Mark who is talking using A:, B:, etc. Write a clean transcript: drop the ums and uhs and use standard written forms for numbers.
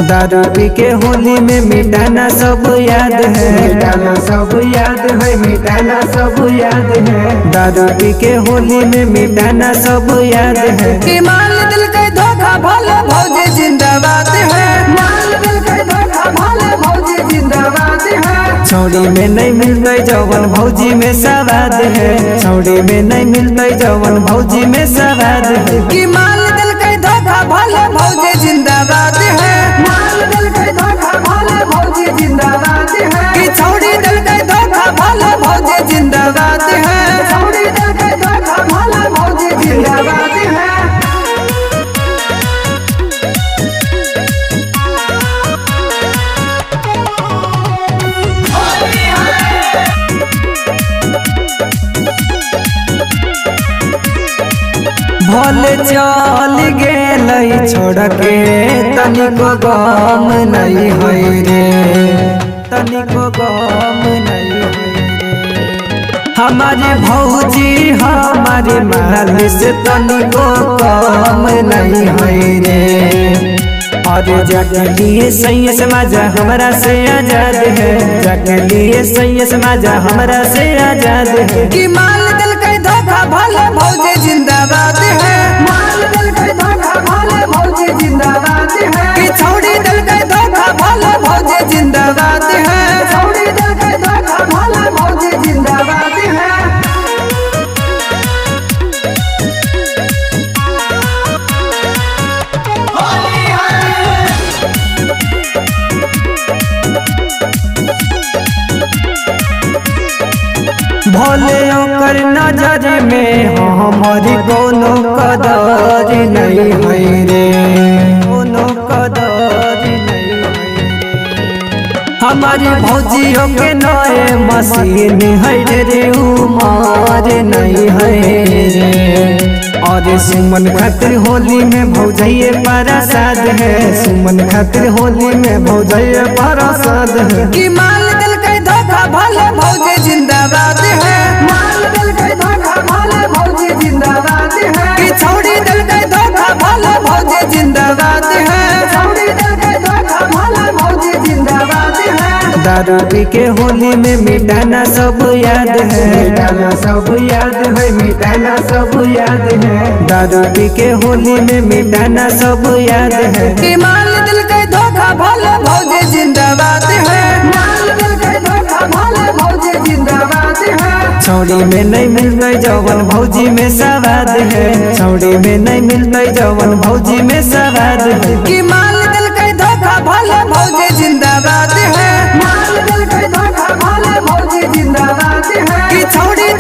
A: दारू पी के होली में मिटाना सब याद है, मिटाना सब याद है, मिटाना सब याद है। दारू पी के होली में मिटाना सब याद है।
B: कि माल दिल के धोखा भले भौजी जिंदाबाद है, माल दिल के धोखा भले भौजी जिंदाबाद है।
A: छौड़ी में नहीं मिलते जवन भौजी में सवाद है, छौड़ी में नहीं मिलते जवन भौजी में सवाद है।
B: कि माल दिल के धोखा भले भौजी जिंदाबाद है, माल दिल के धोखा भले भौजी जिंदाबाद है। कि छौड़ी दिल के धोखा भले भौजी जिंदाबाद है, छौड़ी दिल के धोखा भले भौजी जिंदाबाद है।
A: भले चल गेलै छोड़ के तनिको गम नहीं है रे, तनिको गम नहीं है रे। हमारी भौजी हमारी माल से तनिको कम नहीं है रे। और जाके लिए सही समाजा हमारा से आजाद है, जाके लिए सही समाजा हमारा से आजाद है।
B: कि माल दिल के धोखा भले भौजी जिंदाबाद है, माल दिल के धोखा भले भौजी जिंदाबाद है। कि छौड़ी दिल के धोखा भले भौजी जिंदाबाद है, छौड़ी दिल के धोखा भले भौजी जिंदाबाद है।
A: भोले ओकर नजर में हमारी कोनो कदर नहीं है रे, कोनो कदर नहीं है। हमारी भौजियों के नए मशीन है रे, उमर नहीं है रे। और सुमन खातिर होली में भौजैये प्रसाद है, सुमन खातिर होली में भौजैये प्रसाद है।
B: कि माल दिल के धोखा भले भौजी जिंदाबाद है, माल दिल के धोखा भले भौजी जिंदाबाद है। कि छौड़ी दिल के धोखा भले भौजी जिंदाबाद है, छौड़ी दिल के धोखा भले भौजी जिंदाबाद है।
A: दारू पी के होली में मिटाना सब याद है, मिटाना सब याद है, मिटाना सब याद है। दारू पी के होली में मिटाना सब याद है।
B: कि माल दिल के धोखा भले भौजी जिंदाबाद है, माल दिल के धोखा भले भौजी जिंदाबाद है।
A: छौड़ी में नहीं मिलते जवन भौजी में सवाद है, छौड़ी में नहीं मिलते जवन भौजी में सवाद है।
B: कि माल दिल के धोखा भले भौजी जिंदाबाद है, माल दिल के धोखा भले भौजी जिंदाबाद है। कि छौड़ी